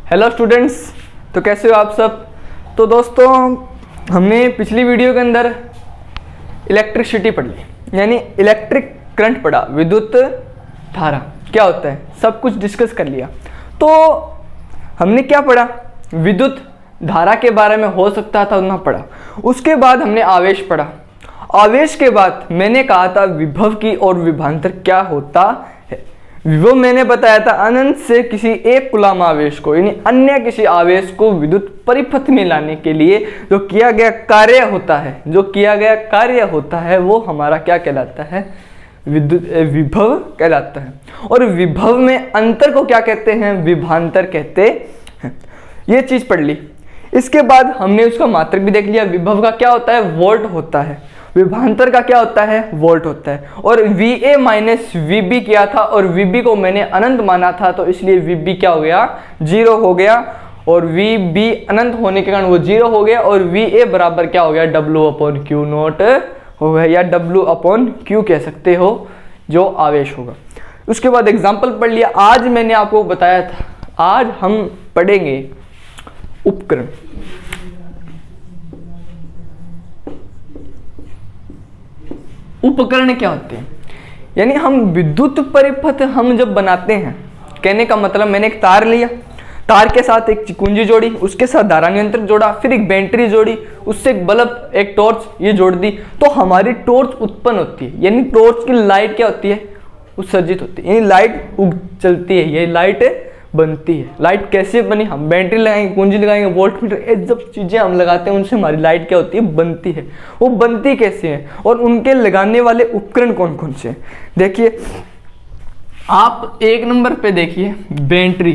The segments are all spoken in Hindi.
हेलो स्टूडेंट्स, तो कैसे हो आप सब। तो दोस्तों, हमने पिछली वीडियो के अंदर इलेक्ट्रिसिटी पढ़ ली, यानी इलेक्ट्रिक करंट पढ़ा, विद्युत धारा क्या होता है, सब कुछ डिस्कस कर लिया। तो हमने क्या पढ़ा, विद्युत धारा के बारे में हो सकता था उतना पढ़ा। उसके बाद हमने आवेश पढ़ा। आवेश के बाद मैंने कहा था विभव की और विभवांतर क्या होता है। विभव मैंने बताया था अनंत से किसी एक कूलम आवेश को, यानी अन्य किसी आवेश को विद्युत परिपथ में लाने के लिए जो किया गया कार्य होता है, वो हमारा क्या कहलाता है, विभव कहलाता है। और विभव में अंतर को क्या कहते हैं, विभवांतर कहते हैं। ये चीज पढ़ ली। इसके बाद हमने उसका मात्रक भी देख लिया। विभव का क्या होता है, वोल्ट होता है। विभवांतर का क्या होता है, वोल्ट होता है। और VA माइनस VB किया था, और VB को मैंने अनंत माना था, तो इसलिए VB क्या हो गया, 0 हो गया। और VB अनंत होने के कारण वो 0 हो गया। और VA बराबर क्या हो गया, W/Q0 हो गया, या W/Q कह सकते हो, जो आवेश होगा। उसके बाद एग्जाम्पल पढ़ लिया। आज मैंने आपको बताया था, आज हम पढ़ेंगे उपकरण। उपकरण क्या होते हैं, यानी हम विद्युत परिपथ हम जब बनाते हैं, कहने का मतलब मैंने एक तार लिया, तार के साथ एक कुंजी जोड़ी, उसके साथ धारा नियंत्रक जोड़ा, फिर एक बैटरी जोड़ी, उससे एक बल्ब, एक टॉर्च ये जोड़ दी, तो हमारी टॉर्च उत्पन्न होती है। यानी टॉर्च की लाइट क्या होती है, उत्सर्जित होती है, यानी लाइट चलती है, ये लाइट बनती है। लाइट कैसे बनी, हम बैटरी लगाएंगे, कुंजी लगाएंगे, वोल्टमीटर, ये जब चीजें हम लगाते हैं उनसे हमारी लाइट क्या होती है, बनती है। वो बनती कैसे है और उनके लगाने वाले उपकरण कौन कौन से हैं। देखिए, आप 1 नंबर पे देखिए, बैटरी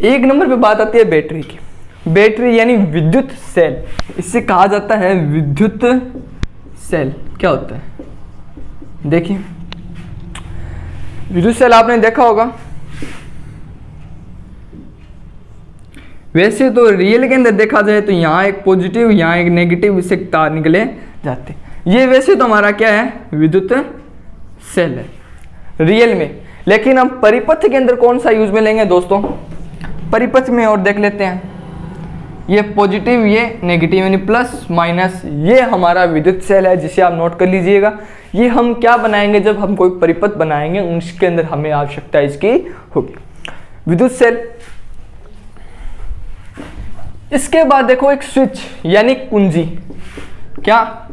1 नंबर पे बात आती है बैटरी की। बैटरी यानी विद्युत सेल, इससे कहा जाता है विद्युत सेल। क्या होता है, देखिए विद्युत सेल आपने देखा होगा। वैसे तो रियल के अंदर देखा जाए तो यहाँ एक पॉजिटिव, यहाँ एक नेगेटिव, इससे तार निकले जाते। ये वैसे तो हमारा क्या है, विद्युत सेल है रियल में। लेकिन हम परिपथ के अंदर कौन सा यूज में लेंगे दोस्तों, परिपथ में, और देख लेते हैं। ये पॉजिटिव, ये नेगेटिव, यानी प्लस माइनस, ये हमारा विद्युत सेल है, जिसे आप नोट कर लीजिएगा। ये हम क्या बनाएंगे, जब हम कोई परिपथ बनाएंगे उसके अंदर हमें आवश्यकता इसकी होगी, विद्युत सेल। इसके बाद देखो एक स्विच यानी कुंजी। क्या,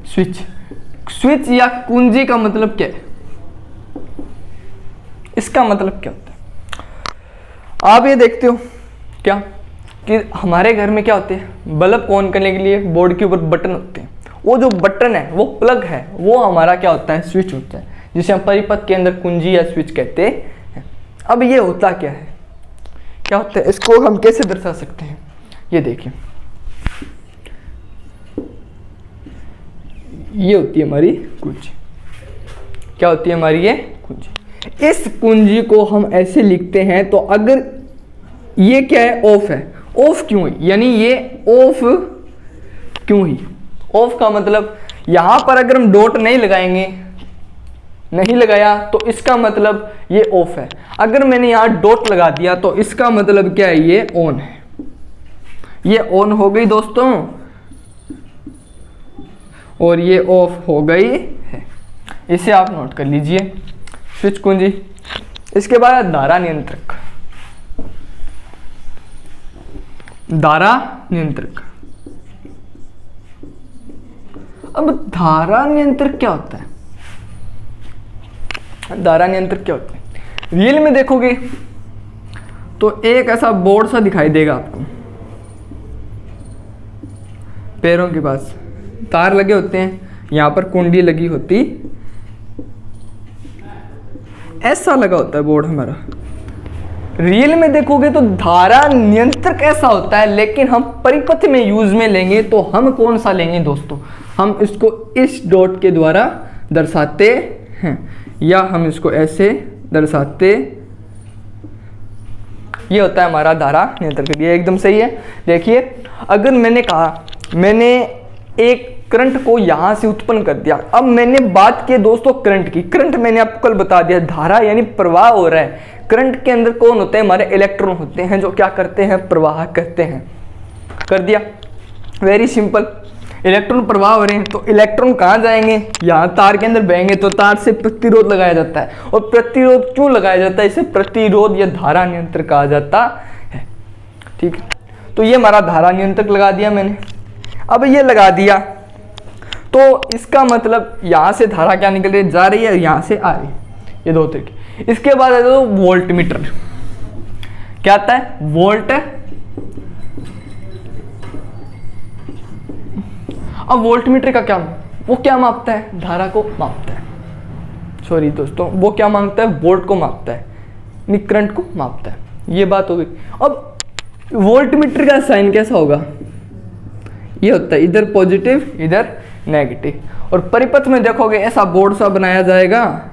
स्विच या कुंजी का मतलब क्या है, इसका मतलब क्या होता है। आप ये देखते हो क्या कि हमारे घर में क्या होते हैं, बल्ब ऑन करने के लिए बोर्ड के ऊपर बटन होते हैं। वो जो बटन है, वो प्लग है, वो हमारा क्या होता है, स्विच होता है, जिसे हम परिपथ के अंदर कुंजी या स्विच कहते हैं। अब ये होता क्या है, क्या होता है, इसको हम कैसे दर्शा सकते हैं। ये देखिए, ये होती है हमारी कुंजी। क्या होती है हमारी ये कुंजी। इस कुंजी को हम ऐसे लिखते हैं, तो अगर ये क्या है, ऑफ है, ऑफ क्यों हुई, यानी ये ऑफ क्यों हुई। ऑफ का मतलब यहां पर अगर हम डॉट नहीं लगाएंगे, नहीं लगाया, तो इसका मतलब ये ऑफ है। अगर मैंने यहां डॉट लगा दिया तो इसका मतलब क्या है, ये ऑन है। ये ऑन हो गई दोस्तों, और ये ऑफ हो गई है। इसे आप नोट कर लीजिए, स्विच कुंजी। इसके बाद धारा नियंत्रक। धारा नियंत्रक, अब धारा नियंत्रक क्या होता है, धारा नियंत्रक क्या होता है। रियल में देखोगे तो एक ऐसा बोर्ड सा दिखाई देगा आपको, पैरों के पास तार लगे होते हैं, यहां पर कुंडी लगी होती, ऐसा लगा होता है बोर्ड हमारा। रियल में देखोगे तो धारा नियंत्रक ऐसा होता है, लेकिन हम परिपथ में यूज में लेंगे तो हम कौन सा लेंगे दोस्तों, हम इसको इस डॉट के द्वारा दर्शाते हैं, या हम इसको ऐसे दर्शाते। ये होता है हमारा धारा नियंत्रक। ये एकदम सही है। देखिए, अगर मैंने कहा, मैंने एक करंट को यहां से उत्पन्न कर दिया। अब मैंने बात की दोस्तों करंट की। करंट मैंने आपको कल बता दिया, धारा यानी प्रवाह हो रहा है। करंट के अंदर कौन होते हैं? हमारे इलेक्ट्रॉन होते हैं, जो क्या करते हैं? प्रवाह करते हैं। कर दिया, वेरी सिंपल। इलेक्ट्रॉन प्रवाह हो रहे हैं तो इलेक्ट्रॉन कहाँ जाएंगे? यहाँ तार के अंदर बहेंगे, तो तार से प्रतिरोध लगाया जाता है। और प्रतिरोध क्यों लगाया जाता है? इसे प्रतिरोध या धारा नियंत्रक कहा जाता है। ठीक है, तो ये हमारा धारा नियंत्रक लगा दिया मैंने। अब ये लगा दिया तो इसका मतलब यहाँ से धारा क्या निकल रही है? जा रही है, यहाँ से आ रही है। ये दो तरीके। इसके बाद है तो वोल्ट मीटर। क्या आता है? वोल्ट। अब वोल्ट मीटर का क्या, वो क्या मापता है? धारा को मापता है। सॉरी दोस्तों, वो क्या मापता है? वोल्ट को मापता है, नहीं करंट को मापता है। ये बात हो गई। अब वोल्ट मीटर का साइन कैसा होगा? ये होता है इधर पॉजिटिव इधर नेगेटिव। और परिपथ में देखोगे ऐसा बोर्ड सा बनाया जाएगा,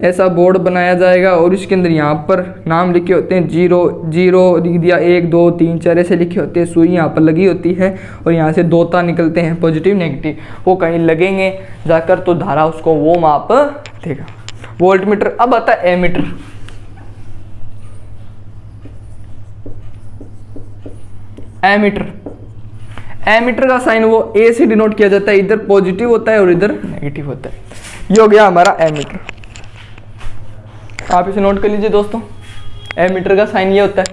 ऐसा बोर्ड बनाया जाएगा और इसके अंदर यहाँ पर नाम लिखे होते हैं। 0 लिख दिया, 1 2 3 4 ऐसे लिखे होते हैं। सुई यहाँ पर लगी होती है और यहाँ से दो तार निकलते हैं, पॉजिटिव नेगेटिव। वो कहीं लगेंगे जाकर तो धारा उसको वो माप देगा, वोल्ट मीटर। अब आता है एमीटर। एमीटर का साइन वो ए से डिनोट किया जाता है, इधर पॉजिटिव होता है और इधर नेगेटिव होता है। ये हो गया हमारा एमीटर। आप इसे नोट कर लीजिए दोस्तों, एमीटर का साइन ये होता है।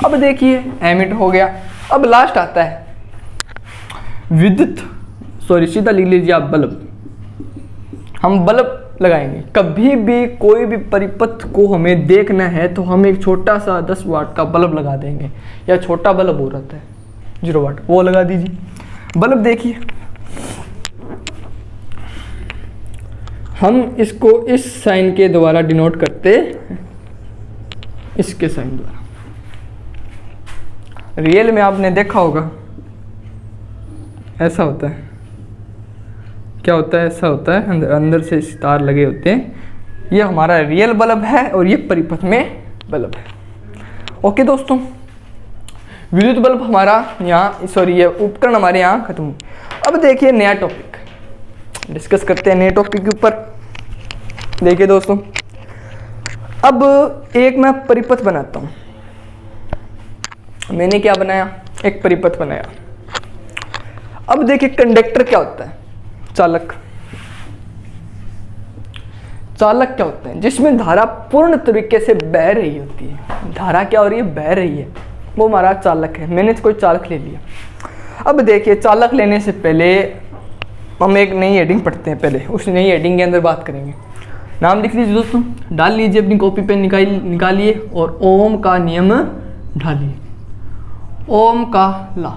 अब देखिए एमीटर हो गया। अब लास्ट आता है विद्युत, सॉरी सीधा लिख लीजिए आप, बल्ब। हम बल्ब लगाएंगे। कभी भी कोई भी परिपथ को हमें देखना है तो हम एक छोटा सा 10 वाट का बल्ब लगा देंगे, या छोटा बल्ब हो रहता है 0 वाट, वो लगा दीजिए। बल्ब देखिए, हम इसको इस साइन के द्वारा डिनोट करते हैं, इसके साइन द्वारा। रियल में आपने देखा होगा ऐसा होता है। क्या होता है? ऐसा होता है, अंदर से तार लगे होते हैं। ये हमारा रियल बल्ब है और ये परिपथ में बल्ब है। ओके दोस्तों, विद्युत बल्ब हमारा यहाँ, सॉरी ये उपकरण हमारे यहाँ खत्म हुए। अब देखिए नया टॉपिक डिस्कस करते हैं, नए टॉपिक के ऊपर। देखिए दोस्तों, अब एक मैं परिपथ बनाता हूँ। मैंने क्या बनाया? एक परिपथ बनाया। अब देखिए कंडक्टर क्या होता है? चालक। चालक क्या होता है? जिसमें धारा पूर्ण तरीके से बह रही होती है। धारा क्या हो रही है? बह रही है। वो हमारा चालक है। मैंने कोई चालक ले लिया। अब देखिए चालक लेने से पहले हम एक नई हेडिंग पढ़ते हैं। पहले उस नई हेडिंग के अंदर बात करेंगे। नाम लिख लीजिए दोस्तों, डाल लीजिए अपनी कॉपी पे, निकालिए और ओम का नियम ढालिए। ओम का लॉ,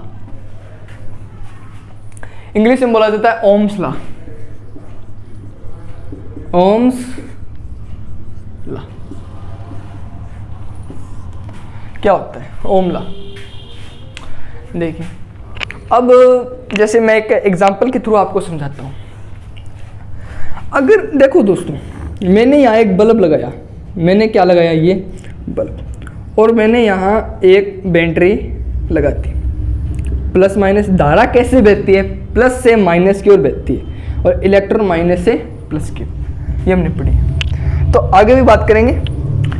इंग्लिश में बोला जाता है ओम्स लॉ। ओम्स लॉ क्या होता है? ओम लॉ। देखिए, अब जैसे मैं एक एग्जांपल के थ्रू आपको समझाता हूँ। अगर देखो दोस्तों, मैंने यहाँ एक बल्ब लगाया। मैंने क्या लगाया? ये बल्ब। और मैंने यहाँ एक बैटरी लगा दी। प्लस माइनस धारा कैसे बहती है? प्लस से माइनस की ओर बहती है और इलेक्ट्रॉन माइनस से प्लस की ओर। ये हमने पढ़ी, तो आगे भी बात करेंगे।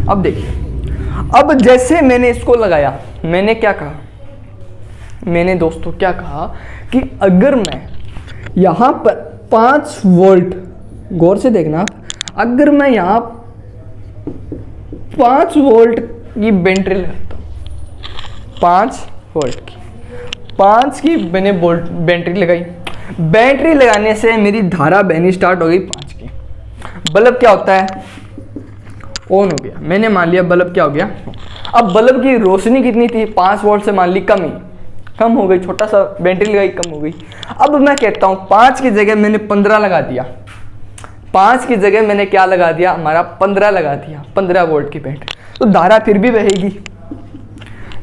अब देखिए, अब जैसे मैंने इसको लगाया, मैंने क्या कहा? मैंने दोस्तों क्या कहा कि अगर मैं यहाँ पर 5 वोल्ट, गौर से देखना, अगर मैं यहाँ 5 वोल्ट की बैटरी लगाता हूँ, 5 वोल्ट की, 5 की मैंने बैटरी लगाई। बैटरी लगाने से मेरी धारा बहनी स्टार्ट हो गई 5 की। बल्ब क्या होता है? ऑन हो गया। मैंने मान लिया बल्ब क्या हो गया? अब बल्ब की रोशनी कितनी थी? 5 वोल्ट से मान ली कम हो गई। छोटा सा बैटरी लगाई, कम हो गई। अब मैं कहता हूँ 5 की जगह मैंने 15 लगा दिया। 5 की जगह मैंने क्या लगा दिया? हमारा 15 लगा दिया, 15 वोल्ट की बैटरी। तो धारा फिर भी बहेगी,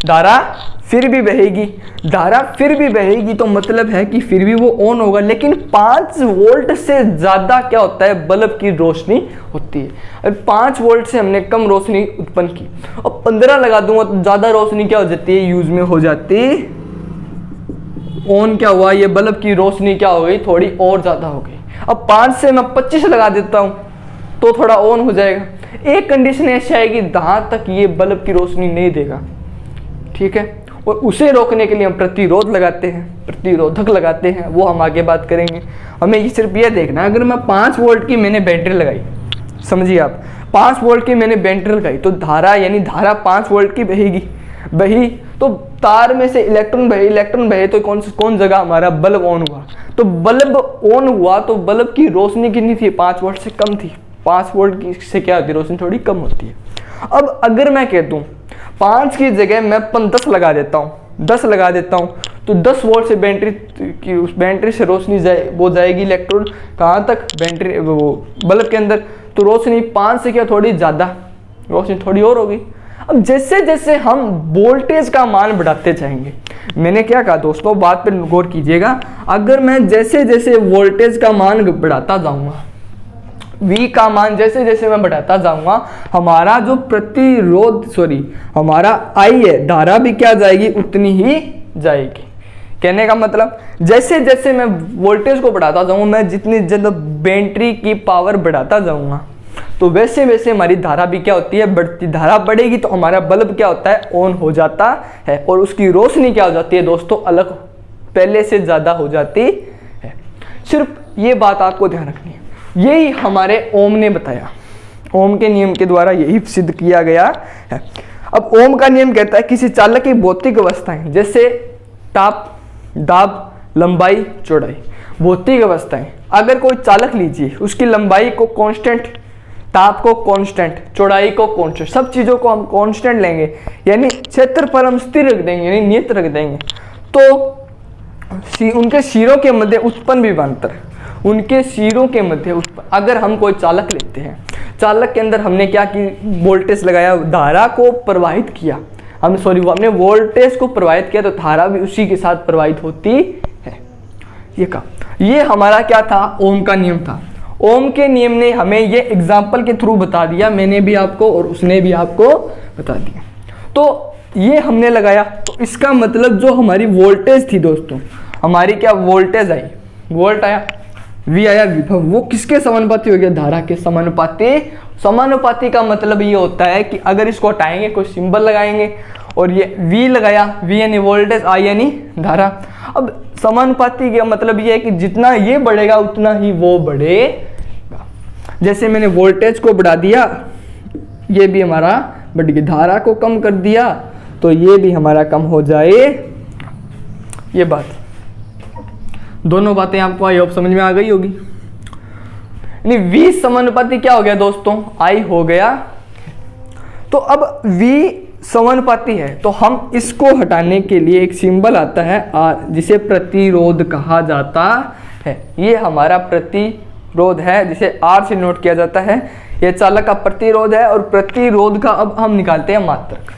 धारा फिर भी बहेगी, धारा फिर भी बहेगी। तो मतलब है कि फिर भी वो ऑन होगा, लेकिन 5 वोल्ट से ज़्यादा क्या होता है? बल्ब की रोशनी होती है। अब 5 वोल्ट से हमने कम रोशनी उत्पन्न की और 15 लगा दूंगा तो ज़्यादा रोशनी क्या हो जाती है? यूज में हो जाती। ऑन क्या हुआ? ये बल्ब की रोशनी क्या हो गई? थोड़ी और ज़्यादा हो गई। अब 5 से मैं 25 लगा देता हूँ तो थोड़ा ऑन हो जाएगा। एक कंडीशन ऐसी आएगी जहाँ तक ये बल्ब की रोशनी नहीं देगा, ठीक है। और उसे रोकने के लिए हम प्रतिरोध लगाते हैं, प्रतिरोधक लगाते हैं, वो हम आगे बात करेंगे। हमें ये सिर्फ ये देखना है, अगर मैं 5 वोल्ट की मैंने बैटरी लगाई, समझिए आप 5 वोल्ट की मैंने बैटरी लगाई, तो धारा यानी धारा 5 वोल्ट की बहेगी, बही तो तार में से इलेक्ट्रॉन बहे तो कौन जगह हमारा बल्ब ऑन हुआ। तो बल्ब ऑन हुआ तो बल्ब की रोशनी कितनी थी, 5 वोल्ट से कम थी। 5 वोल्ट से क्या होती है, रोशनी थोड़ी कम होती है। अब अगर मैं कह दूं 5 की जगह मैं 10 लगा देता हूँ, 10 लगा देता हूँ, तो 10 वोल्ट से बैटरी की, उस बैटरी से रोशनी वो जाएगी इलेक्ट्रॉन कहाँ तक, बैटरी वो बल्ब के अंदर। तो रोशनी 5 से क्या थोड़ी ज़्यादा, रोशनी थोड़ी और होगी। अब जैसे जैसे हम वोल्टेज का मान बढ़ाते जाएंगे, मैंने क्या कहा दोस्तों, बात पर गौर कीजिएगा, अगर मैं जैसे जैसे वोल्टेज का मान बढ़ाता जाऊंगा, V का मान जैसे जैसे मैं बढ़ाता जाऊंगा, हमारा जो हमारा I है, धारा भी क्या जाएगी, उतनी ही जाएगी। कहने का मतलब जैसे जैसे मैं वोल्टेज को बढ़ाता जाऊंगा, मैं जितनी जल्द बैटरी की पावर बढ़ाता जाऊंगा, तो वैसे वैसे हमारी धारा भी क्या होती है, बढ़ती। धारा बढ़ेगी तो हमारा बल्ब क्या होता है, ऑन हो जाता है, और उसकी रोशनी क्या हो जाती है दोस्तों, अलग पहले से ज़्यादा हो जाती है। सिर्फ ये बात आपको ध्यान रखनी है, यही हमारे ओम ने बताया, ओम के नियम के द्वारा यही सिद्ध किया गया है। अब ओम का नियम कहता है किसी चालक की भौतिक अवस्थाएं, जैसे ताप, दाब, लंबाई, चौड़ाई, भौतिक अवस्थाएं। अगर कोई चालक लीजिए, उसकी लंबाई को कांस्टेंट, ताप को कांस्टेंट, चौड़ाई को कांस्टेंट, सब चीज़ों को हम कांस्टेंट लेंगे, यानी क्षेत्र पर हम स्थिर रख देंगे, यानी नियत रख देंगे, तो उनके सिरों के मध्य उत्पन्न विभवांतर, उनके सिरों के मध्य उत्पन्न। अगर हम कोई चालक लेते हैं, चालक के अंदर हमने क्या की, वोल्टेज लगाया, धारा को प्रवाहित किया, हमने वोल्टेज को प्रवाहित किया, तो धारा भी उसी के साथ प्रवाहित होती है। ये कहा, ये हमारा क्या था, ओम का नियम था। ओम के नियम ने हमें ये एग्जाम्पल के थ्रू बता दिया, मैंने भी आपको और उसने भी आपको बता दिया। तो ये हमने लगाया, तो इसका मतलब जो हमारी वोल्टेज थी दोस्तों, हमारी क्या वोल्टेज आई, वोल्ट आया, V आया, विभव, वो किसके समानुपाती हो गया, धारा के समानुपाती। समानुपाती का मतलब ये होता है कि अगर इसको हटाएंगे, कोई सिंबल लगाएंगे, और ये V लगाया, V यानी वोल्टेज, I यानी धारा। अब समानुपाती का मतलब ये है कि जितना ये बढ़ेगा उतना ही वो बढ़ेगा। जैसे मैंने वोल्टेज को बढ़ा दिया, ये भी हमारा बढ़ गया, धारा को कम कर दिया तो ये भी हमारा कम हो जाए। ये बात, दोनों बातें आपको आई होप समझ में आ गई होगी। यानी V समानुपाती क्या हो गया दोस्तों, I हो गया। तो अब V समानुपाती है, तो हम इसको हटाने के लिए एक सिंबल आता है R, जिसे प्रतिरोध कहा जाता है। ये हमारा प्रतिरोध है, जिसे R से नोट किया जाता है। ये चालक का प्रतिरोध है, और प्रतिरोध का अब हम निकालते हैं मात्रक।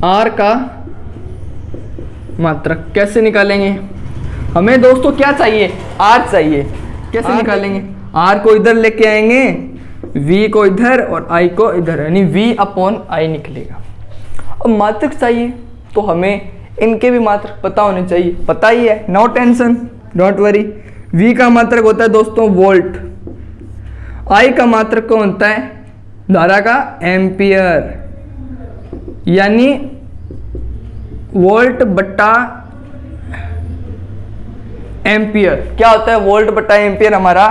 R का मात्रक कैसे निकालेंगे, हमें दोस्तों क्या चाहिए, R चाहिए। कैसे निकालेंगे, R को इधर लेके आएंगे, V को इधर और I को इधर, यानी V अपॉन I निकलेगा। अब मात्रक चाहिए तो हमें इनके भी मात्रक पता होने चाहिए, पता ही है, no tension, don't worry. V का मात्रक होता है दोस्तों वोल्ट, I का मात्रक कौन होता है, धारा का एम्पियर, यानी वोल्ट बट्टा एम्पियर। क्या होता है वोल्ट बट्टा एम्पियर हमारा,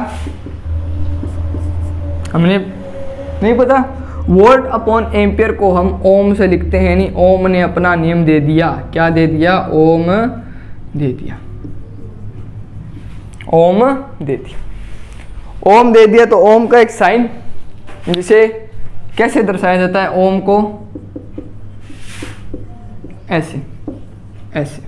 हमने नहीं पता। वोल्ट अपॉन एम्पियर को हम ओम से लिखते हैं, यानी ओम ने अपना नियम दे दिया। क्या दे दिया, ओम दे दिया, ओम दे दिया, ओम दे दिया। तो ओम का एक साइन, जिसे कैसे दर्शाया जाता है, ओम को ऐसे ऐसे,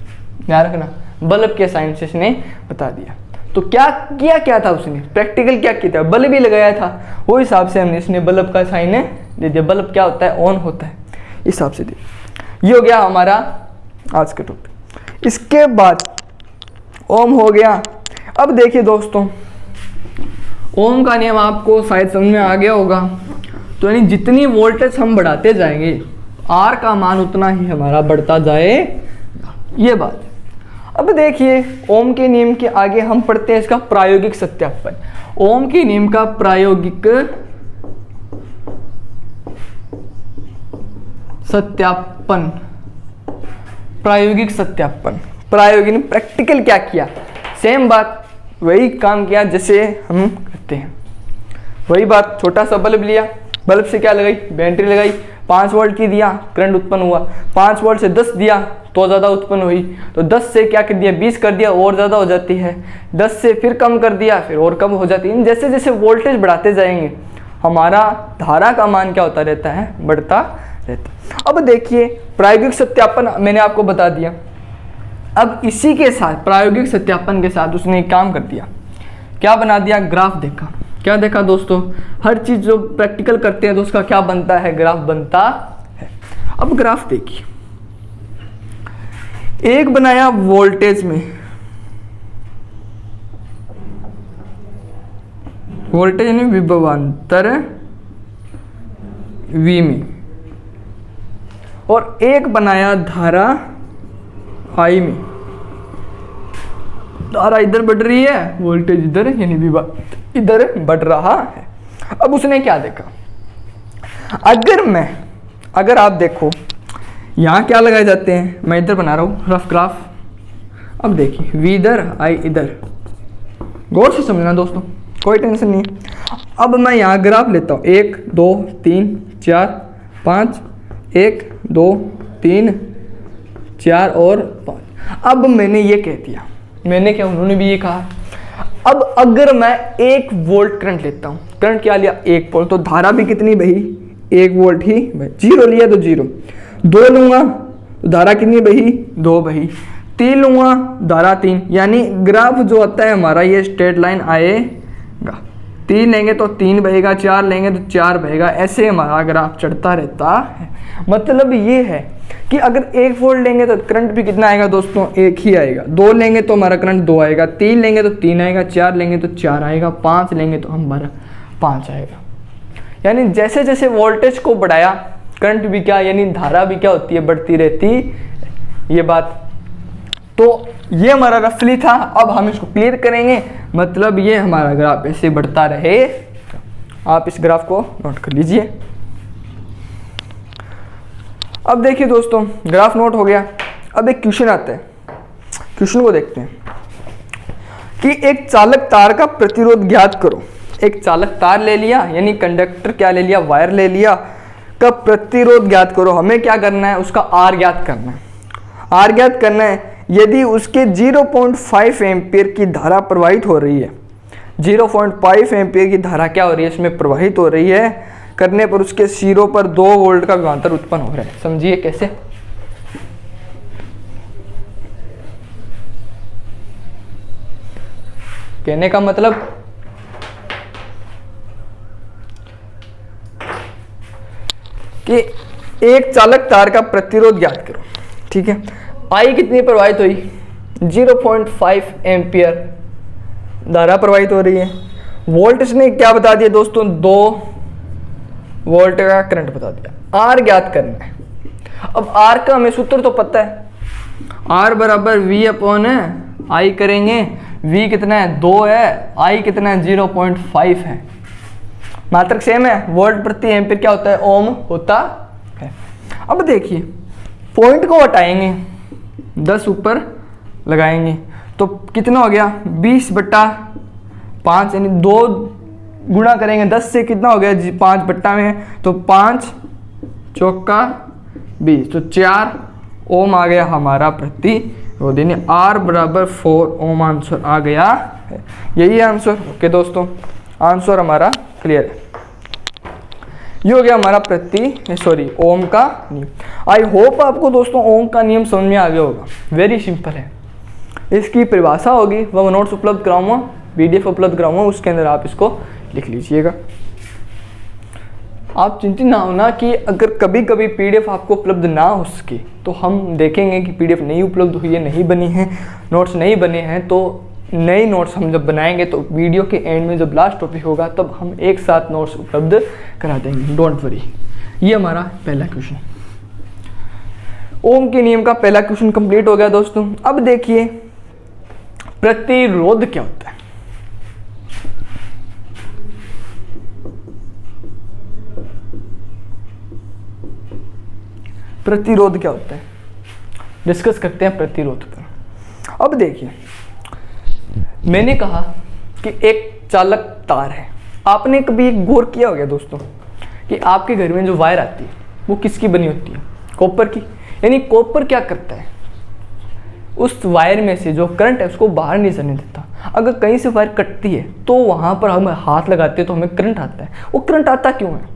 ध्यान रखना, बल्ब के साइन से इसने बता दिया। तो क्या किया, क्या था उसने, प्रैक्टिकल क्या किया था, बल्ब ही लगाया था, वो हिसाब से हमने इसने बल्ब का साइन दे दिया। बल्ब क्या होता है, ऑन होता है, इस हिसाब से दे। ये हो गया हमारा आज का टॉपिक। इसके बाद ओम हो गया। अब देखिए दोस्तों, ओम का नियम आपको शायद समझ में आ गया होगा। तो यानी जितनी वोल्टेज हम बढ़ाते जाएंगे, आर का मान उतना ही हमारा बढ़ता जाएगा, ये बात। अब देखिए ओम के नियम के आगे हम पढ़ते हैं इसका प्रायोगिक सत्यापन। ओम के नियम का प्रायोगिक सत्यापन, प्रायोगिक सत्यापन। प्रायोगिक प्रैक्टिकल क्या किया, सेम बात, वही काम किया जैसे हम करते हैं, वही बात। छोटा सा बल्ब लिया, बल्ब से क्या लगाई, बैटरी लगाई, 5 वोल्ट की दिया, करंट उत्पन्न हुआ। 5 वोल्ट से 10 दिया तो ज़्यादा उत्पन्न हुई, तो 10 से क्या कर दिया, 20 कर दिया, और ज़्यादा हो जाती है। 10 से फिर कम कर दिया, फिर और कम हो जाती है। जैसे जैसे वोल्टेज बढ़ाते जाएंगे हमारा धारा का मान क्या होता रहता है, बढ़ता रहता है। अब देखिए प्रायोगिक सत्यापन मैंने आपको बता दिया। अब इसी के साथ प्रायोगिक सत्यापन के साथ उसने एक काम कर दिया, क्या बना दिया, ग्राफ देखा। क्या देखा दोस्तों, हर चीज़ जो प्रैक्टिकल करते हैं तो उसका क्या बनता है, ग्राफ बनता है। अब ग्राफ देखिए, एक बनाया वोल्टेज में, वोल्टेज यानी विभवांतर V में, और एक बनाया धारा I में। धारा इधर बढ़ रही है, वोल्टेज इधर यानी विभवांतर इधर बढ़ रहा है। अब उसने क्या देखा, अगर आप देखो यहाँ क्या लगाए जाते हैं, मैं इधर बना रहा हूँ रफ ग्राफ। अब देखिए V इधर I इधर, गौर से समझना दोस्तों, कोई टेंशन नहीं है। अब मैं यहाँ ग्राफ लेता हूँ, 1 2 3 4 5, 1 2 3 4 और 5। अब मैंने ये कह दिया, मैंने क्या, उन्होंने भी ये कहा। अब अगर मैं 1 वोल्ट करंट लेता हूँ, करंट क्या लिया, 1 वोल्ट, तो धारा भी कितनी बही, 1 वोल्ट ही बही। 0 लिया तो 0, 2 लूँगा तो धारा कितनी बही, 2 बही। 3 लूँगा धारा 3, यानी ग्राफ जो होता है हमारा ये स्ट्रेट लाइन आएगा। 3 लेंगे तो 3 बहेगा, 4 लेंगे तो 4 बहेगा, ऐसे हमारा ग्राफ चढ़ता रहता है। मतलब ये है कि अगर 1 वोल्ट लेंगे तो करंट भी कितना आएगा दोस्तों, 1 ही आएगा। 2 लेंगे तो हमारा करंट 2 आएगा, 3 लेंगे तो 3 आएगा, 4 लेंगे तो 4 आएगा, 5 लेंगे तो हमारा 5 आएगा। यानी जैसे जैसे वोल्टेज को बढ़ाया, करंट भी क्या, यानी धारा भी क्या होती है, बढ़ती रहती। ये बात तो ये हमारा रफली था। अब हम इसको क्लियर करेंगे, मतलब ये हमारा ग्राफ ऐसे बढ़ता रहे। आप इस ग्राफ को नोट कर लीजिए। अब देखिए दोस्तों, ग्राफ नोट हो गया। अब एक क्वेश्चन आता है, क्वेश्चन को देखते हैं कि एक चालक तार का प्रतिरोध ज्ञात करो। एक चालक तार ले लिया, यानी कंडक्टर क्या ले लिया, वायर ले लिया, का प्रतिरोध ज्ञात करो। हमें क्या करना है, उसका आर ज्ञात करना है। आर ज्ञात करना है यदि उसके 0.5 एम्पियर की धारा प्रवाहित हो रही है। 0.5 एम्पियर की धारा क्या हो रही है, इसमें प्रवाहित हो रही है, करने पर उसके सिरों पर 2 वोल्ट का विभवांतर उत्पन्न हो रहा है। समझिए कैसे, कहने का मतलब कि एक चालक तार का प्रतिरोध ज्ञात करो। ठीक है, आई कितनी प्रवाहित हुई, 0.5 एम्पियर धारा प्रवाहित हो रही है। वोल्टेज ने क्या बता दिया दोस्तों, 2 वोल्ट का करंट बता दिया। आर ज्ञात करना है। अब आर का हमें सूत्र तो पता है, आर बराबर V अपॉन आई करेंगे। V कितना है, 2 है, आई कितना है, 0.5 है। मात्रक सेम है, वोल्ट प्रति एम्पियर क्या होता है, ओम होता है। अब देखिए पॉइंट को हटाएंगे, 10 ऊपर लगाएंगे तो कितना हो गया, 20/5, यानी 2 गुणा करेंगे 10 से, कितना हो गया 5 में, तो 5 चौका 20, तो 4 ओम आ गया हमारा प्रतिरोध, यानी R बराबर 4 ओम आंसर आ गया है। यही आंसर। ओके दोस्तों, आंसर हमारा क्लियर है। ये हो गया हमारा ओम का नियम। आई होप आपको दोस्तों ओम का नियम समझ में आ गया होगा। वेरी सिंपल है। इसकी परिभाषा होगी, वह नोट्स उपलब्ध कराऊंगा, PDF उपलब्ध कराऊंगा, उसके अंदर आप इसको लिख लीजिएगा। आप चिंतित ना होना कि अगर कभी कभी PDF आपको उपलब्ध ना हो सके तो हम देखेंगे कि PDF नहीं उपलब्ध हुई है, नहीं बनी है, नोट्स नहीं बने हैं, तो नए नोट्स हम जब बनाएंगे तो वीडियो के एंड में जब लास्ट टॉपिक होगा तब हम एक साथ नोट्स उपलब्ध करा देंगे, डोंट वरी। ये हमारा पहला क्वेश्चन, ओम के नियम का पहला क्वेश्चन कंप्लीट हो गया दोस्तों। अब देखिए प्रतिरोध क्या होता है। प्रतिरोध क्या होता है, डिस्कस करते हैं प्रतिरोध पर। अब देखिए, मैंने कहा कि एक चालक तार है। आपने कभी गौर किया होगा दोस्तों कि आपके घर में जो वायर आती है वो किसकी बनी होती है, कॉपर की। यानी कॉपर क्या करता है, उस वायर में से जो करंट है उसको बाहर नहीं जाने देता। अगर कहीं से वायर कटती है तो वहाँ पर हम हाथ लगाते हैं तो हमें करंट आता है। वो करंट आता क्यों है,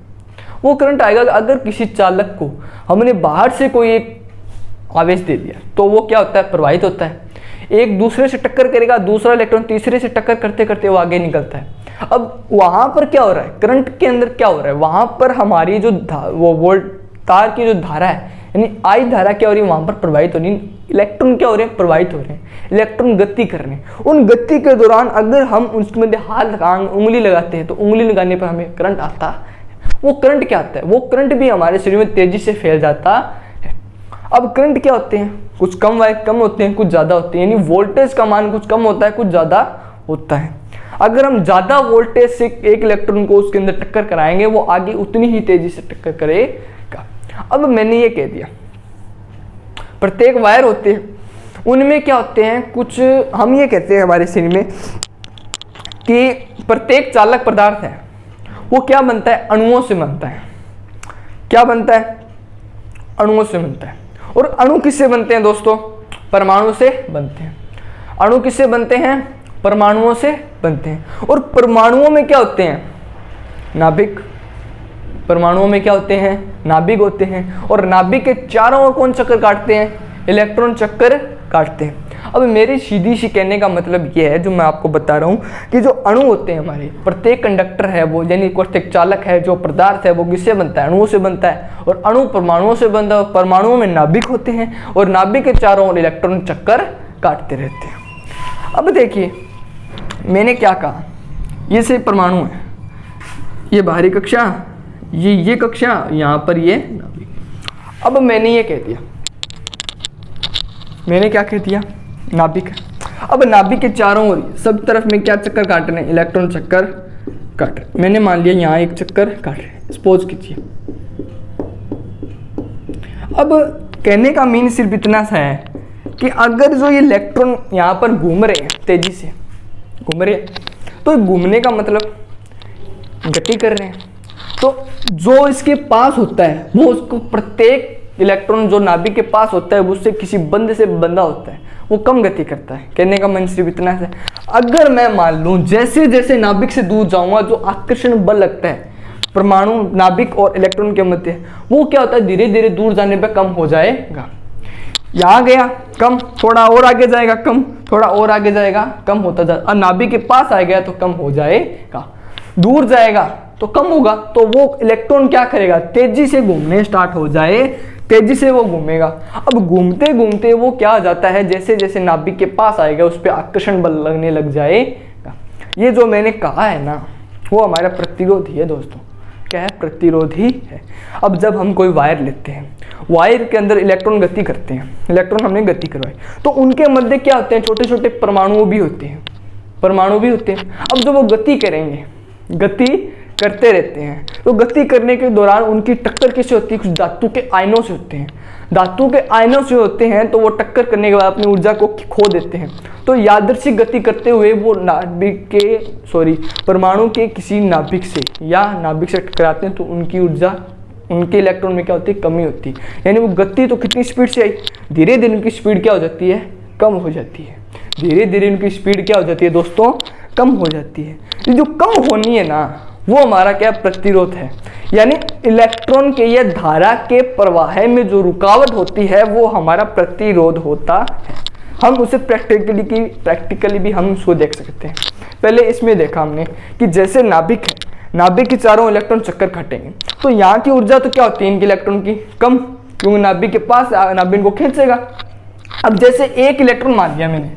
वो करंट आएगा अगर किसी चालक को हमने बाहर से कोई एक आवेश दे दिया तो वो क्या होता है, प्रवाहित होता है। एक दूसरे से टक्कर करेगा, दूसरा इलेक्ट्रॉन तीसरे से टक्कर करते करते वो आगे निकलता है। अब वहाँ पर क्या हो रहा है, करंट के अंदर क्या हो रहा है, वहाँ पर हमारी जो वो वोल्ट तार की जो धारा है यानी आई धारा क्या हो रही है, वहाँ पर प्रवाहित हो रही है। इलेक्ट्रॉन क्या हो रहे हैं, प्रवाहित हो रहे हैं। इलेक्ट्रॉन गति कर रहे हैं। उन गति के दौरान अगर हम उसके मध्य हाथ उंगली लगाते हैं तो उंगली लगाने पर हमें करंट आता है। वो करंट क्या आता है, वो करंट भी हमारे शरीर में तेजी से फैल जाता है। अब करंट क्या होते हैं, कुछ कम वायर कम होते हैं, कुछ ज़्यादा होते हैं। यानी वोल्टेज का मान कुछ कम होता है, कुछ ज़्यादा होता है। अगर हम ज़्यादा वोल्टेज से एक इलेक्ट्रॉन को उसके अंदर टक्कर कराएंगे वो आगे उतनी ही तेजी से टक्कर करेगा। अब मैंने ये कह दिया प्रत्येक वायर होते हैं, उनमें क्या होते हैं, कुछ हम ये कहते हैं हमारे शरीर में कि प्रत्येक चालक पदार्थ है वो क्या बनता है, अणुओं से बनता है। क्या बनता है, अणुओं से बनता है। और अणु किससे बनते हैं दोस्तों, परमाणु से बनते हैं। अणु किससे बनते हैं, परमाणुओं से बनते हैं। और परमाणुओं में क्या होते हैं, नाभिक। परमाणुओं में क्या होते हैं, नाभिक होते हैं। और नाभिक के चारों ओर कौन चक्कर काटते हैं, इलेक्ट्रॉन चक्कर काटते हैं। अब मेरी सीधी सी कहने का मतलब ये है, जो मैं आपको बता रहा हूँ कि जो अणु होते हैं हमारे, प्रत्येक कंडक्टर है वो यानी प्रत्येक चालक है, जो पदार्थ है वो किससे बनता है, अणुओं से बनता है। और अणु परमाणुओं से बनता है। परमाणुओं में नाभिक होते हैं और नाभिक के चारों ओर इलेक्ट्रॉन चक्कर काटते रहते हैं। अब देखिए मैंने क्या कहा, ये से परमाणु है, ये बाहरी कक्षा, ये कक्षा, यहाँ पर ये नाभिक। अब मैंने ये कह दिया, मैंने क्या कह दिया, नाभिक। अब नाभिक के चारों ओर सब तरफ में क्या चक्कर काट रहे हैं, इलेक्ट्रॉन चक्कर काट रहे। मैंने मान लिया यहाँ एक चक्कर काट रहे हैं, सपोज कीजिए। अब कहने का मीन सिर्फ इतना सा है कि अगर जो ये इलेक्ट्रॉन यहाँ पर घूम रहे हैं, तेजी से घूम रहे हैं, तो घूमने का मतलब गति कर रहे हैं। तो जो इसके पास होता है वो उसको प्रत्येक इलेक्ट्रॉन जो नाभिक के पास होता है वो उससे किसी बंध से बंधा होता है, वो कम गति करता है। कहने का मन सिर्फ इतना है। अगर मैं मान लूँ जैसे जैसे नाभिक से दूर जाऊंगा जो आकर्षण बल लगता है परमाणु नाभिक और इलेक्ट्रॉन के मध्य, वो क्या होता है, धीरे धीरे दूर जाने पर कम हो जाएगा। यहाँ गया कम, थोड़ा और आगे जाएगा कम, थोड़ा और आगे जाएगा कम होता जाएगा। और नाभिक के पास आ गया तो कम हो जाएगा, दूर जाएगा तो कम होगा। तो वो इलेक्ट्रॉन क्या करेगा, तेजी से घूमने स्टार्ट हो जाए, तेजी से वो घूमेगा। अब घूमते घूमते वो क्या हो जाता है, जैसे जैसे नाभिक के पास आएगा उस पर आकर्षण बल लगने लग जाएगा। ये जो मैंने कहा है ना वो हमारा प्रतिरोधी है दोस्तों। क्या है, प्रतिरोधी है। अब जब हम कोई वायर लेते हैं, वायर के अंदर इलेक्ट्रॉन गति करते हैं, इलेक्ट्रॉन हमने गति करवाई तो उनके मध्य क्या होते हैं, छोटे छोटे परमाणु भी होते हैं, परमाणु भी होते हैं। अब जब वो गति करेंगे, गति करते रहते हैं, तो गति करने के दौरान उनकी टक्कर किससे होती है, कुछ धातु के आयनों से होते हैं। धातु के आयनों से होते हैं तो वो टक्कर करने के बाद अपनी ऊर्जा को खो देते हैं। तो यादृच्छिक गति करते हुए वो नाभिक के परमाणु के किसी नाभिक से या नाभिक से टकराते हैं तो उनकी ऊर्जा, उनके इलेक्ट्रॉन में क्या होती है, कमी होती है। यानी वो गति तो कितनी स्पीड से आई, धीरे धीरे उनकी स्पीड क्या हो जाती है, कम हो जाती है। धीरे धीरे उनकी स्पीड क्या हो जाती है दोस्तों, कम हो जाती है। ये जो कम होनी है ना वो हमारा क्या प्रतिरोध है। यानी इलेक्ट्रॉन के ये धारा के प्रवाह में जो रुकावट होती है वो हमारा प्रतिरोध होता है। हम उसे प्रैक्टिकली भी हम उसको देख सकते हैं। पहले इसमें देखा हमने कि जैसे नाभिक है, नाभिक के चारों इलेक्ट्रॉन चक्कर काटेंगे तो यहाँ की ऊर्जा तो क्या होती है, इनके इलेक्ट्रॉन की कम, क्योंकि नाभिक के पास नाभिक को खींचेगा। अब जैसे एक इलेक्ट्रॉन मान लिया मैंने,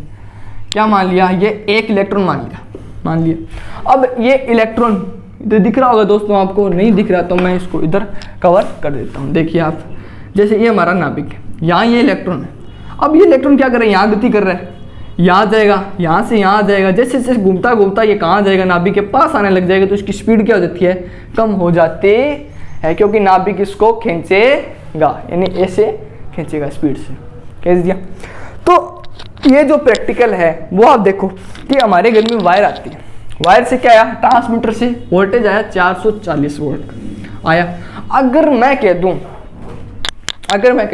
क्या मान लिया, ये एक इलेक्ट्रॉन मान लिया। अब ये इलेक्ट्रॉन इधर दिख रहा होगा दोस्तों, आपको नहीं दिख रहा तो मैं इसको इधर कवर कर देता हूँ। देखिए आप, जैसे ये हमारा नाभिक है, यहाँ ये इलेक्ट्रॉन है। अब ये इलेक्ट्रॉन क्या कर रहा है, यहाँ गति कर रहा है, यहाँ जाएगा, यहाँ से यहाँ जाएगा। जैसे जैसे घूमता घूमता ये कहाँ जाएगा, नाभिक के पास आने लग जाएगा तो इसकी स्पीड क्या हो जाती है, कम हो जाती है, क्योंकि नाभिक इसको खींचे यानी ऐसे खींचेगा, स्पीड से खींच दिया। तो ये जो प्रैक्टिकल है वो आप देखो कि हमारे घर में वायर आती है, वायर से क्या आया, ट्रांसमीटर से वोल्टेज आया 440 वोल्ट आया। अगर मैं कह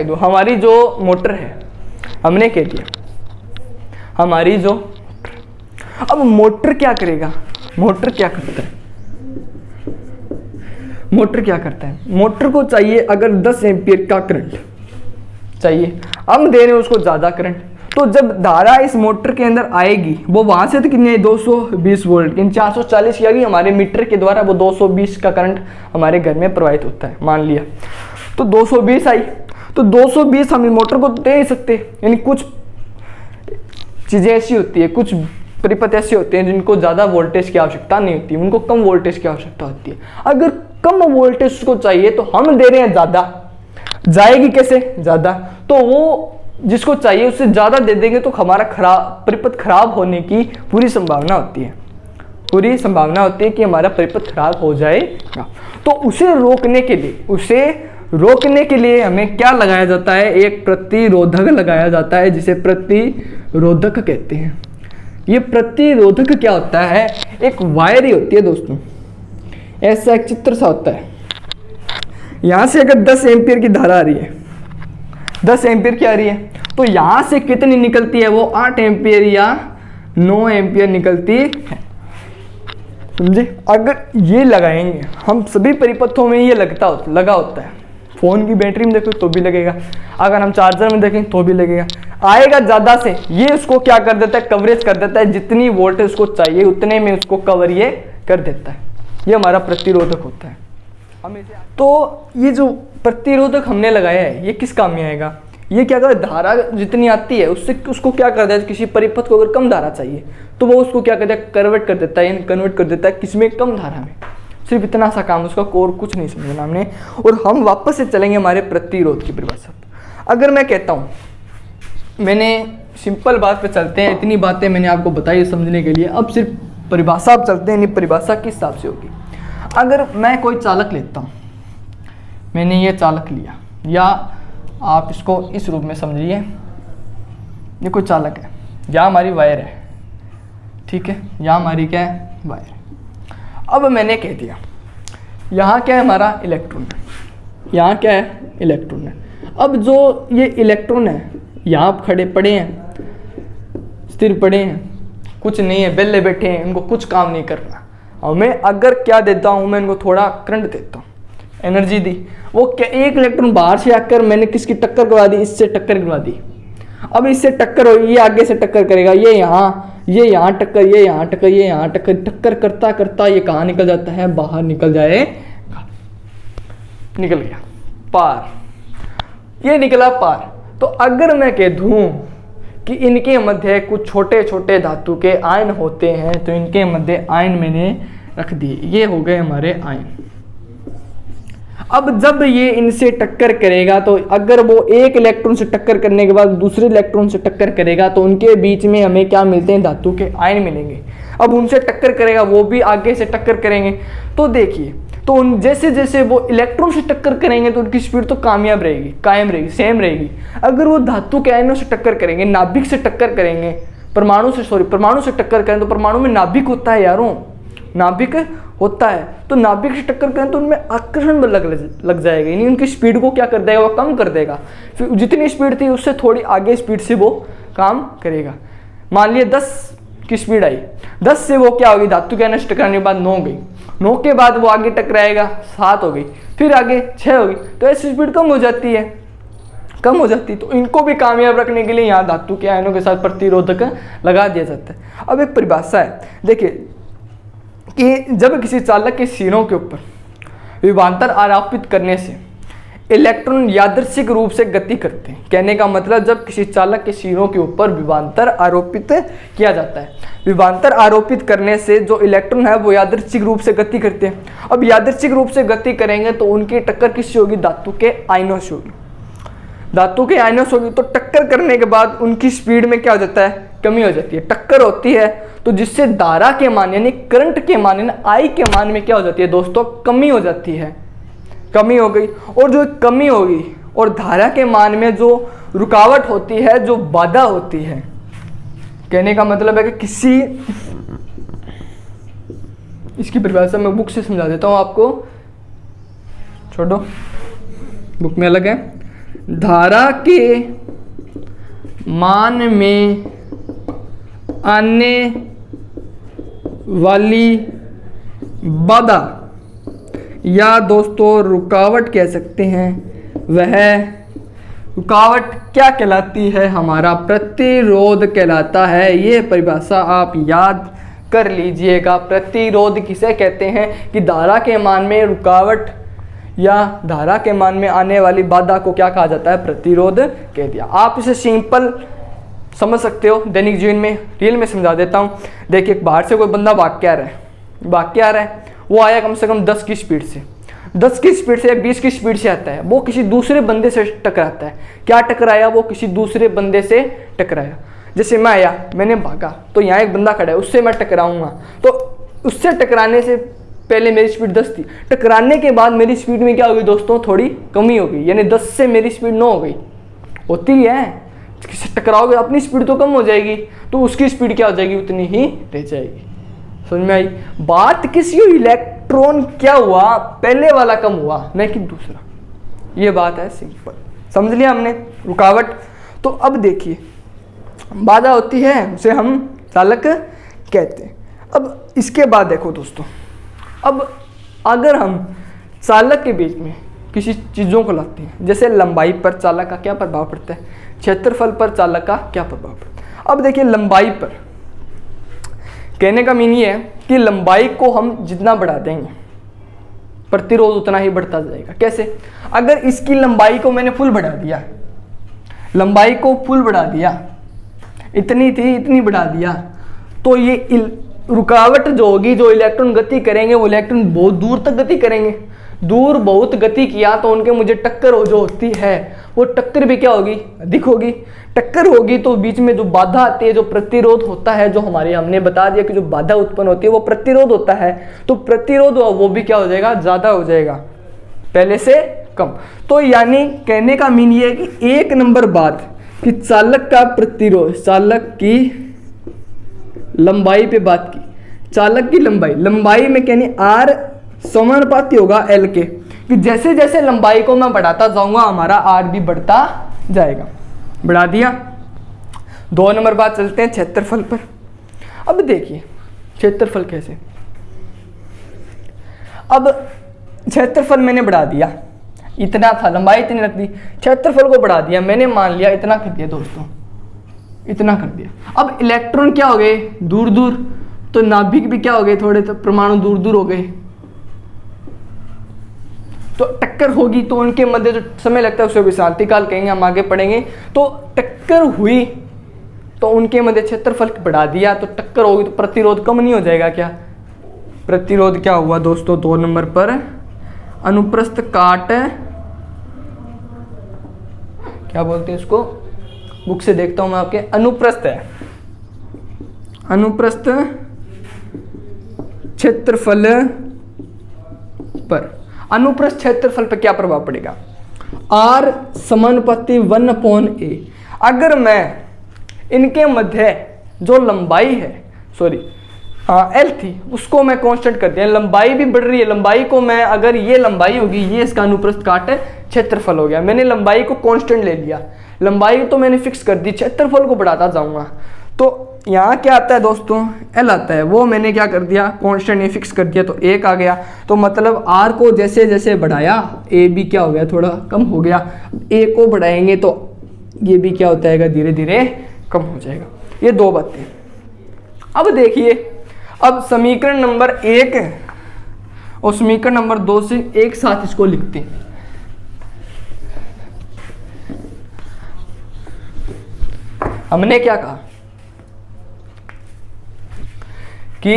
दूं हमारी जो मोटर है, हमने कह दिया हमारी जो, अब मोटर क्या करेगा, मोटर क्या करता है, मोटर को चाहिए अगर 10 एम्पीयर का करंट चाहिए, हम दे रहे हैं उसको ज़्यादा करंट, तो जब धारा इस मोटर के अंदर आएगी वो वहाँ से तो कितनी है 220 वोल्ट, इन 440 की हमारे मीटर के द्वारा वो 220 का करंट हमारे घर में प्रवाहित होता है, मान लिया। तो 220 आई, तो 220 हम मोटर को दे नहीं सकते, यानी कुछ चीज़ें ऐसी होती है, कुछ परिपथ ऐसे होते हैं जिनको ज़्यादा वोल्टेज की आवश्यकता नहीं होती, उनको कम वोल्टेज की आवश्यकता होती है। अगर कम वोल्टेज को चाहिए तो हम दे रहे हैं ज़्यादा, जाएगी कैसे ज़्यादा, तो वो जिसको चाहिए उससे ज़्यादा दे देंगे तो हमारा परिपथ खराब होने की पूरी संभावना होती है, कि हमारा परिपथ खराब हो जाएगा। तो उसे रोकने के लिए हमें क्या लगाया जाता है, एक प्रतिरोधक लगाया जाता है, जिसे प्रतिरोधक कहते हैं। ये प्रतिरोधक क्या होता है, एक वायर ही होती है दोस्तों, ऐसा एक चित्र सा होता है। यहां से अगर 10 एम्पीयर की धारा आ रही है, 10 एम्पीयर की आ रही है, तो यहां से कितनी निकलती है, वो 8 एम्पीयर या 9 एम्पीयर निकलती है, समझे। अगर ये लगाएंगे हम, सभी परिपथों में ये लगा होता है, फोन की बैटरी में देखो तो भी लगेगा, अगर हम चार्जर में देखें तो भी लगेगा, आएगा ज़्यादा से, ये उसको क्या कर देता है, कवरेज कर देता है, जितनी वोल्टेज उसको चाहिए उतने में उसको कवर ये कर देता है, ये हमारा प्रतिरोधक होता है। तो ये जो प्रतिरोधक हमने लगाया है ये किस काम में आएगा, ये क्या कर, धारा जितनी आती है उससे उसको क्या कर देता है, किसी परिपथ को अगर कम धारा चाहिए तो वो उसको क्या करता है, कन्वर्ट कर देता है किसमें, कम धारा में। सिर्फ इतना सा काम उसका, कोर कुछ नहीं समझना हमने। और हम वापस से चलेंगे हमारे प्रतिरोध की परिभाषा। अगर मैं कहता हूँ, मैंने सिंपल बात पे चलते हैं, इतनी बातें मैंने आपको बताई समझने के लिए, अब सिर्फ परिभाषा आप चलते हैं, परिभाषा किस हिसाब से होगी। अगर मैं कोई चालक लेता हूँ, मैंने ये चालक लिया, या आप इसको इस रूप में समझिए, ये कोई चालक है, या हमारी वायर है, ठीक है, या हमारी क्या है, वायर। अब मैंने कह दिया यहाँ क्या है, हमारा इलेक्ट्रॉन है, यहाँ क्या है, इलेक्ट्रॉन है। अब जो ये इलेक्ट्रॉन है, यहाँ खड़े पड़े हैं, स्थिर पड़े हैं, कुछ नहीं है, बेले बैठे हैं, इनको कुछ काम नहीं करना। और मैं अगर क्या देता हूँ, मैं इनको थोड़ा करंट देता हूँ, एनर्जी दी, वो क्या, एक इलेक्ट्रॉन बाहर से आकर मैंने किसकी टक्कर करवा दी, इससे टक्कर करवा दी। अब इससे टक्कर हो, ये आगे से टक्कर करेगा, ये यहाँ टक्कर, ये यहाँ टक्कर, ये यहाँ टक्कर, टक्कर करता करता ये कहाँ निकल जाता है, बाहर निकल जाएगा, निकल गया पार, ये निकला पार। तो अगर मैं कह दूं कि इनके मध्य कुछ छोटे छोटे धातु के आयन होते हैं, तो इनके मध्य आयन मैंने रख दिए, ये हो गए हमारे आयन। अब जब ये इनसे टक्कर करेगा, तो अगर वो एक इलेक्ट्रॉन से टक्कर करने के बाद दूसरे इलेक्ट्रॉन से टक्कर करेगा, तो उनके बीच में हमें क्या मिलते हैं, धातु के आयन मिलेंगे। अब उनसे टक्कर करेगा, वो भी आगे से टक्कर करेंगे, तो देखिए, तो उन जैसे जैसे वो इलेक्ट्रॉन से टक्कर करेंगे तो उनकी स्पीड तो कायम रहेगी, सेम रहेगी। अगर वो धातु के आयनों से टक्कर करेंगे, नाभिक से टक्कर करेंगे, परमाणु से टक्कर करें, तो परमाणु में नाभिक होता है यारों, नाभिक होता है, तो नाभिक से टक्कर करें तो उनमें आकर्षण बल लग जाएगा, यानी उनकी स्पीड को क्या कर देगा, वो कम कर देगा। फिर जितनी स्पीड थी उससे थोड़ी आगे स्पीड से वो काम करेगा। मान लिया 10 की स्पीड आई, 10 से वो क्या होगी, धातु के आयन से टकराने के बाद 9 हो गई, 9 के बाद वो आगे टकराएगा, 7 हो गई, फिर आगे 6 हो गई, तो ऐसी स्पीड कम हो जाती है। तो इनको भी कामयाब रखने के लिए यहाँ धातु के आयनों के साथ प्रतिरोधक लगा दिया जाता है। अब एक परिभाषा है, देखिए कि जब किसी चालक के सिरों के ऊपर विभवांतर आरोपित करने से इलेक्ट्रॉन यादृच्छिक रूप से गति करते हैं। कहने का मतलब, जब किसी चालक के सिरों के ऊपर विभवांतर आरोपित किया जाता है, विभवांतर आरोपित करने से जो इलेक्ट्रॉन है वो यादृच्छिक रूप से गति करते हैं। अब यादृच्छिक रूप से गति करेंगे तो उनकी टक्कर किससे होगी, धातु के आयनों से होगी, तो टक्कर करने के बाद उनकी स्पीड में क्या हो जाता है, कमी हो जाती है। टक्कर होती है तो जिससे धारा के मान यानी करंट के मान यानी आई के मान में क्या हो जाती है दोस्तों, कमी हो जाती है, कमी हो गई। और जो कमी होगी और धारा के मान में जो रुकावट होती है, जो बाधा होती है, कहने का मतलब है कि किसी, इसकी परिभाषा मैं बुक से समझा देता हूं आपको, छोड़ो बुक में अलग है। धारा के मान में आने वाली बाधा या दोस्तों रुकावट कह सकते हैं, वह रुकावट क्या कहलाती है? हमारा प्रतिरोध कहलाता है। ये परिभाषा आप याद कर लीजिएगा। प्रतिरोध किसे कहते हैं? कि धारा के मान में रुकावट या धारा के मान में आने वाली बाधा को क्या कहा जाता है? प्रतिरोध कह दिया। आप इसे सिंपल समझ सकते हो, दैनिक जीवन में रियल में समझा देता हूँ। देखिए, बाहर से कोई बंदा भाग के आ रहा है, वो आया कम से कम 10 की स्पीड से, 10 की स्पीड से या 20 की स्पीड से आता है, वो किसी दूसरे बंदे से टकराता है। क्या टकराया? वो किसी दूसरे बंदे से टकराया। जैसे मैं आया, मैंने भागा, तो यहाँ एक बंदा खड़ा है, उससे मैं टकराऊंगा, तो उससे टकराने से पहले मेरी स्पीड 10 थी, टकराने के बाद मेरी स्पीड में क्या होगी दोस्तों? थोड़ी कमी होगी, यानी 10 से मेरी स्पीड 9 हो गई। होती है, किसी टकराओगे अपनी स्पीड तो कम हो जाएगी, तो उसकी स्पीड क्या हो जाएगी? उतनी ही रह जाएगी। समझ में आई बात? किसी इलेक्ट्रॉन क्या हुआ? पहले वाला कम हुआ, नहीं कि दूसरा। ये बात है, सिंपल समझ लिया हमने रुकावट। तो अब देखिए, बाधा होती है, उसे हम चालक कहते हैं। अब इसके बाद देखो दोस्तों, अब अगर हम चालक के बीच में किसी चीज़ों को लाते हैं, जैसे लंबाई पर चालक का क्या प्रभाव पड़ता है, क्षेत्रफल पर चालक का क्या प्रभाव पड़ता है। अब देखिए, लंबाई पर कहने का मीन ये है कि लंबाई को हम जितना बढ़ा देंगे प्रतिरोध उतना ही बढ़ता जाएगा। कैसे? अगर इसकी लंबाई को मैंने फुल बढ़ा दिया, लंबाई को फुल बढ़ा दिया, इतनी थी इतनी बढ़ा दिया, तो ये रुकावट जो होगी, जो इलेक्ट्रॉन गति करेंगे, वो इलेक्ट्रॉन बहुत दूर तक गति करेंगे। दूर बहुत गति किया तो उनके मुझे टक्कर जो होती है, वो टक्कर भी क्या होगी? अधिक होगी। टक्कर होगी तो बीच में जो बाधा आती है, जो प्रतिरोध होता है, जो हमने बता दिया कि जो बाधा उत्पन्न होती है वो प्रतिरोध होता है, तो प्रतिरोध वो भी क्या हो जाएगा? ज़्यादा हो जाएगा, पहले से कम। तो यानी कहने का मीन ये है कि एक नंबर बात कि चालक का प्रतिरोध, चालक की लंबाई पे बात की, चालक की लंबाई में कहनी आर समानुपाती होगा एल के, कि जैसे जैसे लंबाई को मैं बढ़ाता जाऊंगा हमारा आर भी बढ़ता जाएगा। बढ़ा दिया। 2 नंबर बात चलते हैं क्षेत्रफल पर। अब देखिए क्षेत्रफल कैसे, अब क्षेत्रफल मैंने बढ़ा दिया, इतना था, लंबाई इतनी रख दी, क्षेत्रफल को बढ़ा दिया, मैंने मान लिया इतना कर दिया दोस्तों, इतना कर दिया। अब इलेक्ट्रॉन क्या हो गए? दूर दूर, तो नाभिक भी क्या हो गए? थोड़े तो परमाणु दूर दूर हो गए, तो टक्कर होगी तो उनके मध्य जो समय लगता है उसे विश्रांति काल कहेंगे, हम आगे पढ़ेंगे। तो टक्कर हुई तो उनके मध्य क्षेत्रफल बढ़ा दिया, तो टक्कर होगी तो प्रतिरोध कम नहीं हो जाएगा क्या? प्रतिरोध क्या हुआ दोस्तों? 2 नंबर पर अनुप्रस्थ काट, क्या बोलते हैं इसको, बुक से देखता हूं मैं आपके, अनुप्रस्थ है, अनुप्रस्थ क्षेत्रफल पर, अनुप्रस्थ क्षेत्रफल पर क्या प्रभाव पड़ेगा? R समानुपाती 1/a। अगर मैं इनके मध्य जो लंबाई है, सॉरी L थी, उसको मैं कांस्टेंट कर दिया, लंबाई भी बढ़ रही है, लंबाई को मैं, अगर ये लंबाई होगी, ये इसका अनुप्रस्थ काट क्षेत्रफल हो गया, मैंने लंबाई को कांस्टेंट ले लिया, लंबाई तो मैंने फिक्स कर दी, क्षेत्रफल को बढ़ाता जाऊंगा, तो यहाँ क्या आता है दोस्तों? L आता है, वो मैंने क्या कर दिया? कांस्टेंट ये फिक्स कर दिया, तो 1 आ गया। तो मतलब R को जैसे जैसे बढ़ाया, A भी क्या हो गया? थोड़ा कम हो गया। A को बढ़ाएंगे तो ये भी क्या होता है? धीरे धीरे कम हो जाएगा। ये 2 बातें। अब देखिए, अब समीकरण नंबर 1 और समीकरण नंबर 2 से एक साथ इसको लिखते हैं। हमने क्या कहा कि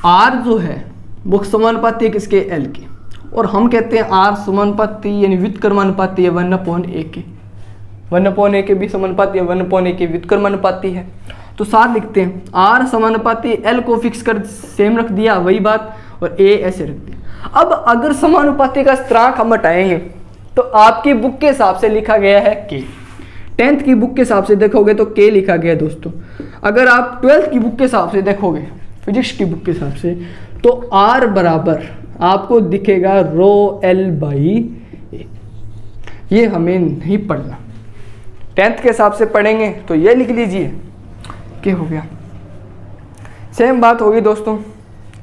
R जो है वो समानुपाती है किसके? L के, और हम कहते हैं R समानुपाती यानी व्युत्क्रमानुपाती है 1/a के, 1/a के भी समानुपाती है, 1/a के व्युत्क्रमानुपाती है। तो साथ लिखते हैं R समानुपाती, L को फिक्स कर सेम रख दिया, वही बात, और A ऐसे रख दिया। अब अगर समानुपाती का स्थिरांक हम हटाएंगे तो आपकी बुक के हिसाब से लिखा गया है के। 10th की बुक के हिसाब से देखोगे तो के लिखा गया है दोस्तों। अगर आप 12th की बुक के हिसाब से देखोगे, फिजिक्स की बुक के हिसाब से, तो आर बराबर आपको दिखेगा रो एल बाई ए। ये हमें नहीं पढ़ना। 10th के हिसाब से पढ़ेंगे तो ये लिख लीजिए के हो गया। सेम बात होगी दोस्तों,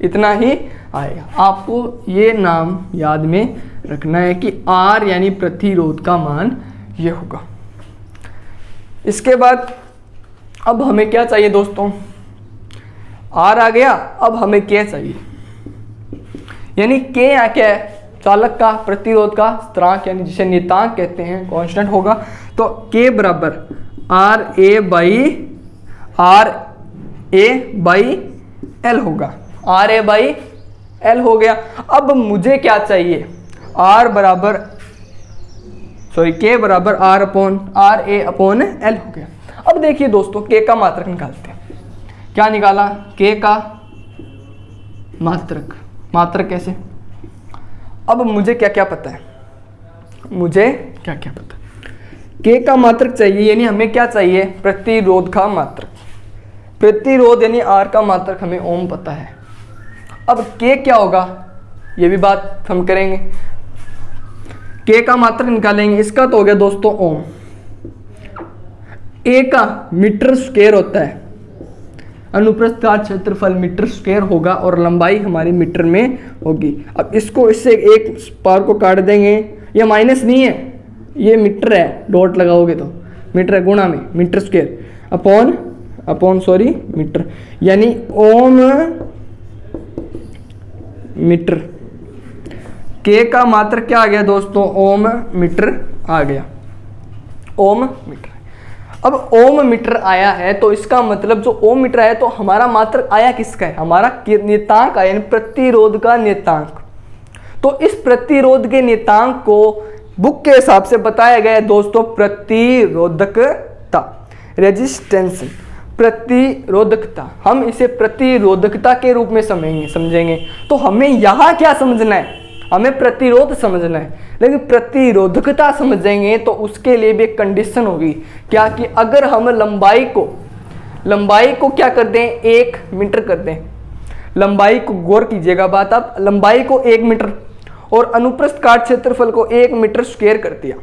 इतना ही आएगा। आपको ये नाम याद में रखना है कि आर यानी प्रतिरोध का मान ये होगा। इसके बाद अब हमें क्या चाहिए दोस्तों, आर आ गया, अब हमें के चाहिए। यानी के यहाँ क्या है, चालक का प्रतिरोध का स्थिरांक यानी जिसे नियतांक कहते हैं, कांस्टेंट होगा। तो के बराबर आर ए बाई एल होगा। आर ए बाई एल हो गया। अब मुझे क्या चाहिए, आर बराबर के बराबर आर ए अपॉन एल हो गया। अब देखिए दोस्तों, के का मात्रक निकालते हैं। क्या निकाला, के का मात्रक कैसे। अब मुझे क्या क्या पता है, के का मात्रक चाहिए, यानी हमें क्या चाहिए, प्रतिरोध का मात्रक। प्रतिरोध यानी आर का मात्रक हमें ओम पता है। अब के क्या होगा ये भी बात हम करेंगे। के का मात्रक निकालेंगे, इसका तो हो गया दोस्तों ओम। ए का मीटर स्क्वायर होता है, अनुप्रस्थ काट क्षेत्रफल मीटर स्क्वायर होगा और लंबाई हमारी मीटर में होगी। अब इसको इससे एक पार को काट देंगे, ये माइनस नहीं है, ये मीटर है, डॉट लगाओगे तो मीटर है, गुणा में मीटर स्क्वायर अपॉन मीटर, यानी ओम मीटर। के का मात्रक क्या आ गया दोस्तों, ओम मीटर आ गया, ओम मीटर। अब ओम मीटर आया है तो इसका मतलब जो ओम मीटर आया तो हमारा मात्रक आया किसका है, हमारा नियतांक आया, यानी प्रतिरोध का नियतांक। तो इस प्रतिरोध के नियतांक को बुक के हिसाब से बताया गया है दोस्तों प्रतिरोधकता, रेजिस्टेंस, प्रतिरोधकता। हम इसे प्रतिरोधकता के रूप में समझेंगे। तो हमें यहाँ क्या समझना है, हमें प्रतिरोध समझना है, लेकिन प्रतिरोधकता समझेंगे तो उसके लिए भी एक कंडीशन होगी। क्या कि अगर हम लंबाई को क्या कर दें, 1 मीटर कर दें, लंबाई को गौर कीजिएगा बात, आप लंबाई को 1 मीटर और अनुप्रस्थ काट क्षेत्रफल को 1 मीटर स्क्वायर कर दिया।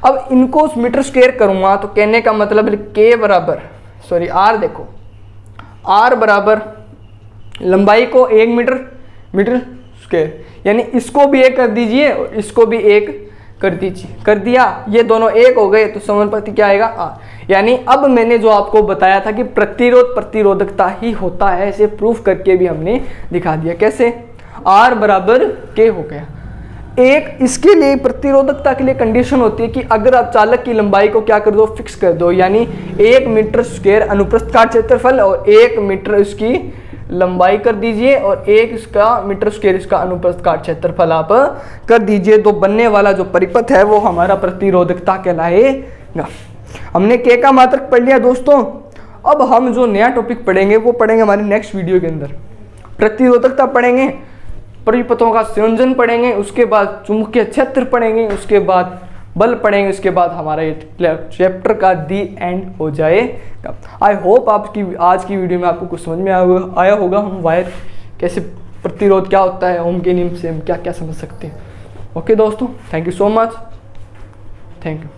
अब इनको मीटर स्क्वायर करूंगा तो कहने का मतलब के बराबर आर, देखो आर बराबर लंबाई को 1 मीटर स्क्वायर, यानी इसको भी 1 कर दीजिए और इसको भी 1 कर दीजिए, कर दिया, ये दोनों 1 हो गए तो समानुपाती क्या आएगा, आर। यानी अब मैंने जो आपको बताया था कि प्रतिरोधकता ही होता है, इसे प्रूफ करके भी हमने दिखा दिया। कैसे, आर बराबर के हो गया। एक इसके लिए प्रतिरोधकता के लिए कंडीशन होती है कि अगर आप चालक की लंबाई को क्या कर दो, फिक्स कर दो, यानी 1 मीटर स्क्वायर अनुप्रस्थ काट क्षेत्रफल और 1 मीटर इसकी लंबाई कर दीजिए और 1 इसका मीटर स्क्वायर इसका अनुप्रस्थ काट क्षेत्रफल आप कर दीजिए, तो बनने वाला जो परिपथ है वो हमारा प्रतिरोधकता कहलाएगा। हमने के का मात्रक पढ़ लिया दोस्तों। अब हम जो नया टॉपिक पढ़ेंगे वो पढ़ेंगे हमारी नेक्स्ट वीडियो के अंदर। प्रतिरोधकता पढ़ेंगे, परिपथों का संयोजन पढ़ेंगे, उसके बाद चुंबकीय क्षेत्र पढ़ेंगे, उसके बाद बल पढ़ेंगे, उसके बाद हमारा ये चैप्टर का दी एंड हो जाएगा। आई होप आपकी आज की वीडियो में आपको कुछ समझ में आया होगा। हम वायर कैसे, प्रतिरोध क्या होता है, ओम के नियम से हम क्या क्या समझ सकते हैं। ओके दोस्तों, thank you so much, thank you.